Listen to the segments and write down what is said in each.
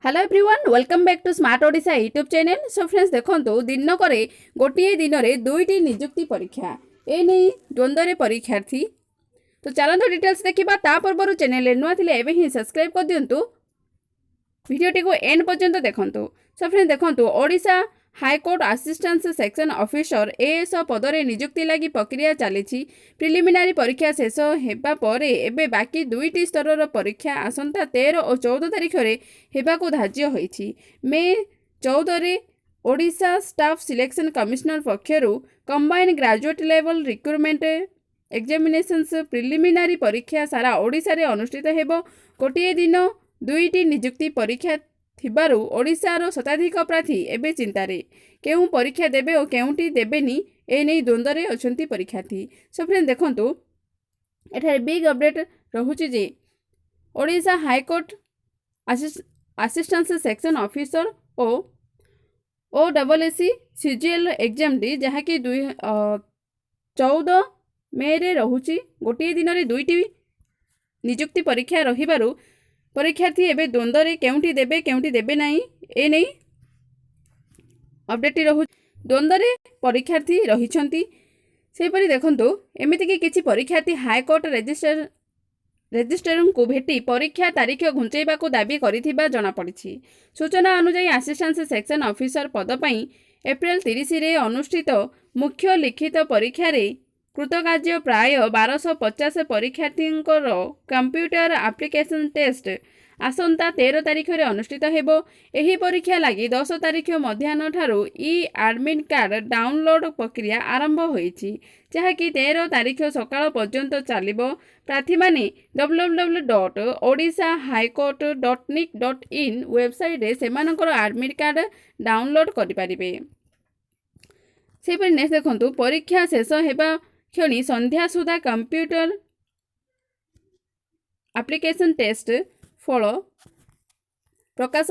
Hello everyone welcome back to smart Odisha YouTube channel. So friends देखो दिनक गोटे दिन में दुईटी निजुक्ति परीक्षा ए नहीं द्वंद्व परीक्षार्थी। तो चलते डिटेल्स देखा ता पूर्व चैनल नुआ थे एवं ही सब्सक्राइब कर दिंतु भिडियोटी को एंड पर्यंत देखूँ। सो फ्रेंड्स देखो Odisha high court assistant section officer AS पदरे निजुक्ति लगी प्रक्रिया चली। प्रिलिमिनारी परीक्षा शेष होगा पर एबे बाकी दुईटी स्तर परीक्षा आसंता 13 और 14 तारिख में होगा धार्य होईछि। मे 14 रे ओडिशा स्टाफ सिलेक्शन कमिशनर पक्षर combine graduate level recruitment examinations preliminary परीक्षा सारा ओडिशा रे अनुष्ठित हेबो। गोटे दिन दुईटी निजुक्ति परीक्षा थिबारु ओडिशार शताधिक प्रार्थी एबे चिंतारे केउ परीक्षा देबे और केउटी देबेनी ए नै द्वंद्वरे अछंती परीक्षार्थी। सो फ्रेंड देखंतु एठारे बिग अपडेट रहुछि जे Odisha high court assistant section officer O double SC CGL exam डी जहाँकि 14 मे रे रहुछि। गोटे दिन रे दुईटी निजुक्ति परीक्षा रहिबारु परीक्षार्थी एवं द्वंद्व रे केउटी देबे केउटी देबे नहीं ए नहीं अपडेट रहु। द्वंद्व रे परीक्षार्थी रहिछंती सेपरि देखंतु एमिति कि किछि परीक्षार्थी हाईकोर्ट रजिस्ट्रार को भेटी परीक्षा तारीख घुंचैबा को दाबी करिथिबा जणा पड़िछि। सूचना अनुसार असिस्टेंट सेक्शन ऑफिसर पद पई एप्रिल 30 रे अनुष्ठित मुख्य लिखित परीक्षा रे कृतकार्य प्राय 1250 परीक्षार्थी कंप्यूटर एप्लिकेशन टेस्ट आसंता 13 तारिख में अनुष्ठित हेबो। एही परीक्षा लगी 10 तारिख मध्याह्न ठारू ई एडमिट कार्ड डाउनलोड प्रक्रिया आरंभ होईछि जहाँकि 13 तारिख सकाळ पर्यंत चलिबो। प्रार्थी माने www.odishahighcourt.nic.in वेबसाइट रे सेमानकर एडमिट कार्ड डाउनलोड करि परिबे। सेपरि नेक्स्ट देखंतु परीक्षा शेष हेबा क्षणी संध्या सुधा कंप्यूटर एप्लिकेशन टेस्ट फल प्रकाश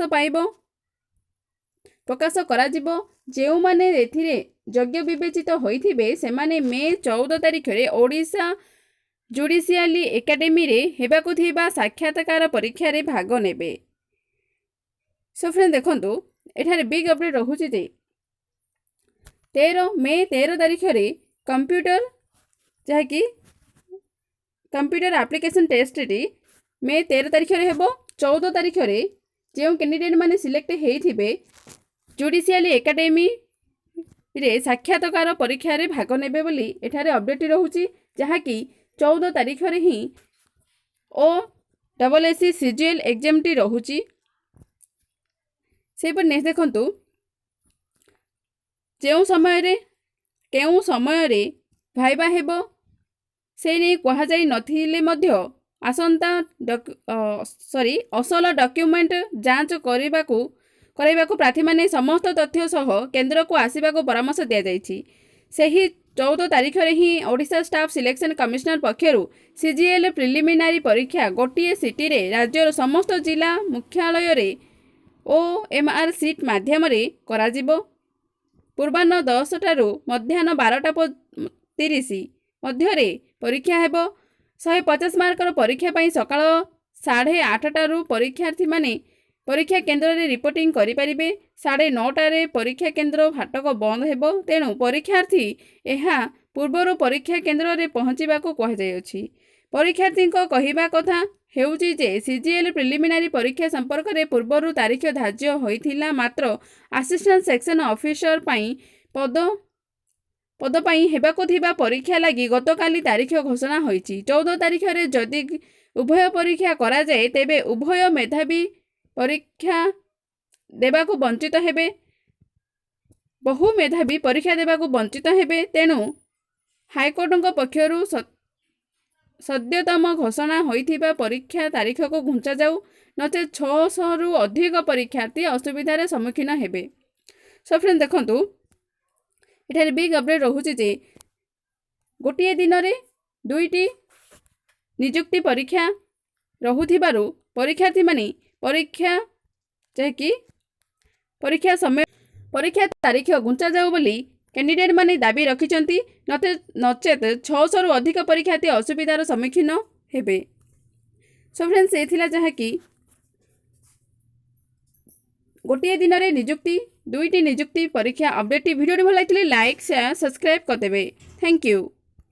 करा जिवो। जेउ माने एथिरे योग्य विवेचित होइथिबे सेमाने मे 14 तारिख रे ओडिशा जुडिशियली एकेडमी रे हेबाकु थिबा साक्षात्कार परीक्षा रे भाग नेबे। सो फ्रेंड देखंतु एठारे बिग अपडेट रहुछि जे 13 तारिख रे कंप्यूटर जहाँकि कंप्यूटर एप्लिकेशन टेस्ट टी मे 13 तारिख रे हेबो। 14 तारिख रे जो कैंडिडेट माने सिलेक्ट हेइथिबे जुडिशियली एकेडमी रे साक्षात्कार परीक्षा रे भाग नेबे बोली एठारे अपडेट रहुछि जहाँकि 14 तारिख रे ही O double SC CGL exam टी रहुछि। से पर नेक्स्ट देखंतु जो समय रे भाइबा हेबो से नहीं कह जाई नथिले मध्य आसंता असल डॉक्यूमेंट जांच करबाकू प्रार्थी माने समस्त तथ्य सह केंद्र को आसीबा को परामर्श दिया जायछि। सेही 14 तारिख रे ही ओडिशा स्टाफ सिलेक्शन कमिशनर पक्षरु सीजीएल प्रिलिमिनारी परीक्षा गोटे सिटी रे राज्यर समस्त जिला मुख्यालय रे ओएमआर सीट माध्यम रे करा जिवो। पूर्वाह्न 10 टारू मध्याह्न 12:30 मध्य परीक्षा हेबो। 150 मार्कर परीक्षा पाई सकाळ 8:30 टारू परीक्षार्थी माने परीक्षा केंद्र रे रिपोर्टिंग करि परिबे। 9:30 रे परीक्षा केंद्र फाटक बंद हेबो तेणु परीक्षार्थी एहा पूर्वर परीक्षा केंद्र रे पहुंचीबा को कह जायछि। परीक्षार्थी को कहिबा कथा हेउची जे सीजीएल प्रिलिमिनारी परीक्षा संपर्क रे पूर्वरु तारीख धार्य होइथिला मात्र असिस्टेंट सेक्शन ऑफिसर पाई पद पाई हेबाको थिबा परीक्षा लगी गतकाली तारीख घोषणा होईछि। 14 तारीख रे जदि उभय परीक्षा करा जाए तेबे उभय मेधावी परीक्षा देबाको वंचित हेबे बहु मेधावी परीक्षा देबाको वंचित हेबे। तेणु हाईकोर्ट पक्षरु सद्यतम घोषणा होइथिबा परीक्षा तारीख को घुंचा जाऊ नचे 600 रु अधिक परीक्षार्थी असुविधार सम्मुखीन हेबे। सो फ्रेंड देखंतु एठारे बिग अपडेट रहुछि जे गोटे दिन रे दुईटी निजुक्ति परीक्षा रहुथिबारु परीक्षार्थी माने परीक्षा जहाँकि परीक्षा समय परीक्षा तारीख घुंचा जाऊ बोली कैंडिडेट माने दाबी रखिछंती नचेत 600 रु अधिक परीक्षार्थी असुविधार सम्मुखीन हेबे। सो फ्रेंड्स ये जहाँकि ଗୋଟିଏ ଦିନରେ ନିଯୁକ୍ତି 2ଟି ନିଯୁକ୍ତି ପରୀକ୍ଷା ଅପଡେଟ୍ଟି ଭିଡ଼ିଓଟି ଭଲ ଲାଗିଥିଲେ ଲାଇକ୍ ସେୟାର ସବସ୍କ୍ରାଇବ୍ କରିଦେବେ। Thank you.